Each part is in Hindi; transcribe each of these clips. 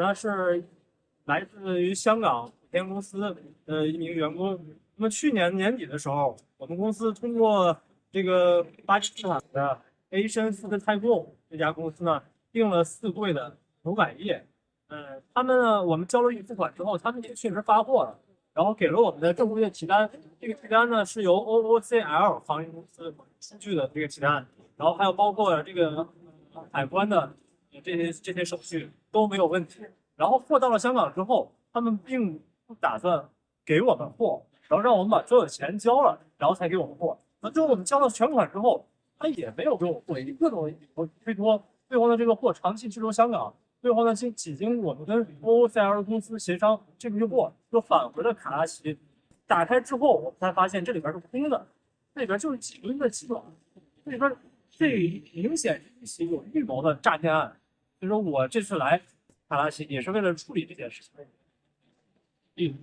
呢是来自于香港普天公司的一名员工。那么去年年底的时候，我们公司通过这个巴基斯坦的 Asian Food Tycoon 这家公司呢，订了4柜的牛百叶。他们呢，我们交了预付款之后，他们也确实发货了，然后给了我们的正规的提单。这个提单呢是由 OOCL 航运公司出具的这个提单，然后还有包括这个海关的这些手续都没有问题。然后货到了香港之后，他们并不打算给我们货，然后让我们把所有的钱交了，然后才给我们货。那最后我们交了全款之后，他也没有给我货，以各种理由推脱。最后呢，这个货长期滞留香港。最后呢，几经我们跟 OOCL 公司协商，这批货又返回了卡拉奇。打开之后，我们才发现这里边是空的，这里边就是几吨的鸡卵，这里边这明显是一起有预谋的诈骗案。所以说我这次来卡拉奇也是为了处理这件事情。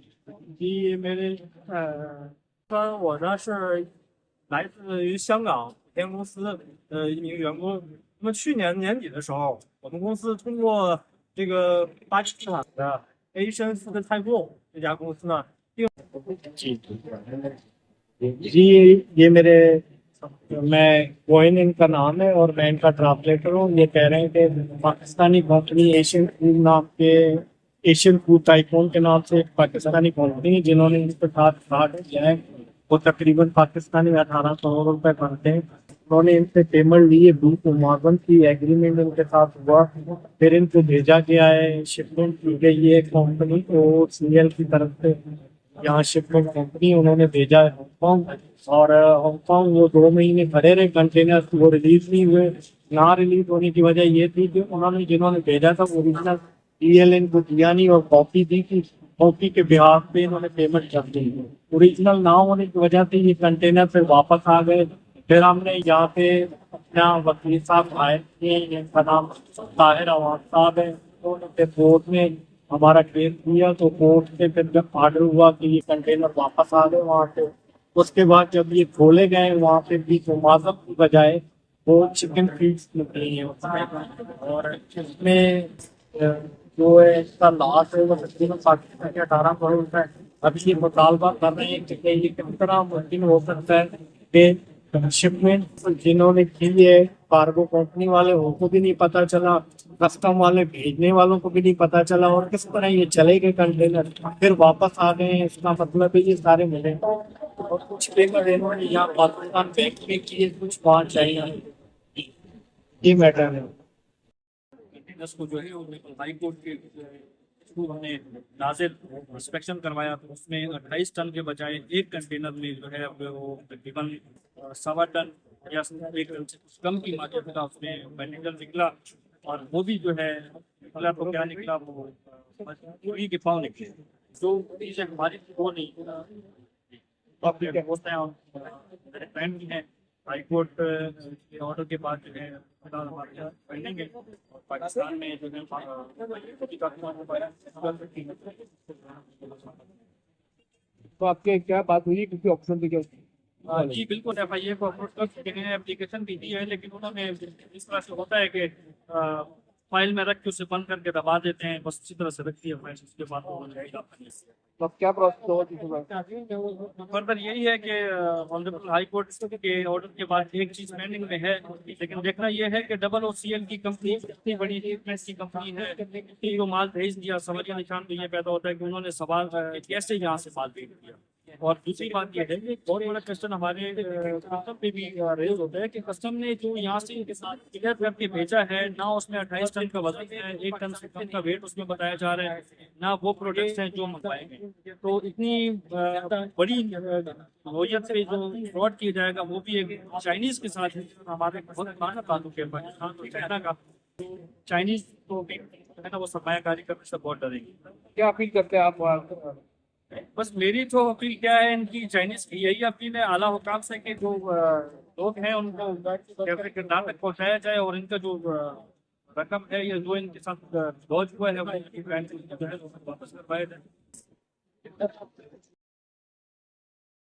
第मेरे我呢是来自于香港普天公司的一名员工。那么去年年底的时候，我们公司通过这个巴基斯坦的 Asian Food Tycoon 这家公司呢，जी जी ये मेरे मैं गोइन इनका नाम है और मैं इनका ट्रांसलेटर हूँ। ये कह रहे हैं कि पाकिस्तानी कंपनी एशियन फूड नाम के एशियन फूड टाइकून के नाम से एक पाकिस्तानी कंपनी है जिन्होंने इनके साथ फ्रॉड किया है। वो तकरीबन पाकिस्तानी 18 करोड़ रुपए बनते हैं। उन्होंने इनसे पेमेंट ली है 20 की एग्रीमेंट इनके साथ हुआ, फिर इनको भेजा गया है, शिपमेंट की गई है कंपनी को सीएल की तरफ से। यहाँ शिपमेंट कंपनी उन्होंने भेजा है हांगकॉन्ग और हांगकॉन्ग वो 2 महीने खड़े रहे कंटेनर, वो रिलीज नहीं हुए। ना रिलीज होने की वजह ये थी कि उन्होंने जिन्होंने भेजा था ओरिजिनल डीएल इनको दिया नहीं और कॉपी दी थी। कॉपी के बिहाफ पे इन्होंने पेमेंट कर दी। ओरिजिनल ना होने की वजह से ये कंटेनर फिर वापस आ गए। फिर हमने यहाँ पे अपना वकील साहब आए थे, इनका नाम ताहिर अवान साहब है। उन्होंने कोर्ट में हमारा केस दिया तो कोर्ट से फिर जब ऑर्डर हुआ कि ये कंटेनर वापस आ गए वहाँ से, उसके बाद जब ये खोले गए वहाँ पे भी मुआवजा की बजाय वो चिकन फीड्स निकली है उसमें। और इसमें जो है इसका लॉस है वो तकरीबन पाकिस्तान के 18 करोड़ रुपए। अभी ये मुतालबा कर रहे हैं कि ये किस तरह मुमकिन हो सकता है कि शिपमेंट जिन्होंने की है कार्गो कंपनी वाले उनको भी नहीं पता चला, कस्टम वाले भेजने वालों को भी नहीं पता चला, और किस तरह ये चले गए कंटेनर फिर वापस आ गए हैं। इसका मतलब है ये सारे मिले और कुछ पेपर इन्होंने यहाँ पाकिस्तान बैंक में किए, कुछ वहाँ चाइना। ये मैटर है। को जो है हाई कोर्ट के थ्रू हमने नाजिल इंस्पेक्शन करवाया तो उसमें 28 टन के बजाय एक कंटेनर में जो है वो तकरीबन 1.25 टन या 1 टन से कुछ कम की मात्रा का उसमें मटेरियल निकला। और वो भी जो है निकला तो क्या निकला, वो चोरी के पाँव निकले। जो चीज़ें हमारी वो नहीं होते हैं मेरे फ्रेंड भी हैं। हाई कोर्ट के ऑर्डर के बाद जो है पेंडिंग है और पाकिस्तान में जो है तो आपके क्या बात हुई, किसी ऑप्शन पे क्या? जी बिल्कुल, FIA को अप्रोच कर चुके हैं, एप्लीकेशन भी दी है, लेकिन उन्होंने इस तरह से होता है कि फाइल में रख के उसे बंद करके दबा देते हैं, बस इसी तरह से रखती है फाइल। उसके बाद तो अब क्या प्रोसेस होगा? फर्दर यही है कि ऑनरेबल हाई कोर्ट के ऑर्डर के बाद एक चीज पेंडिंग में है, लेकिन देखना यह है कि OOCL की कंपनी इतनी बड़ी की कंपनी है, जो माल भेज दिया, सवालिया निशान तो ये पैदा होता है कि उन्होंने सवाल कैसे यहाँ से माल भेज दिया। और दूसरी बात यह है कि बहुत बड़ा क्वेश्चन हमारे कस्टम पे भी रेज होता है कि कस्टम ने जो यहाँ से इनके साथ क्लियर करके भेजा है, ना उसमें 28 टन का वजन है, 1 टन से कम का वेट उसमें बताया जा रहा है, ना वो प्रोडक्ट्स हैं जो मंगवाएंगे। तो इतनी बड़ी नोयत से जो फ्रॉड किया जाएगा वो भी एक चाइनीज के साथ हमारे बहुत पुराना ताल्लुक है पाकिस्तान और चाइना का। चाइनीज तो है ना, वो सरमायाकारी करने से बहुत डरेंगे। क्या अपील करते हैं आप? बस मेरी तो अपील क्या है, इनकी चाइनीज की यही अपील है आला हुकाम से कि जो लोग हैं उनको कैसे किरदार तक पहुँचाया जाए और इनका जो रकम है या जो इनके साथ लॉज हुआ है वो वापस करवाया जाए।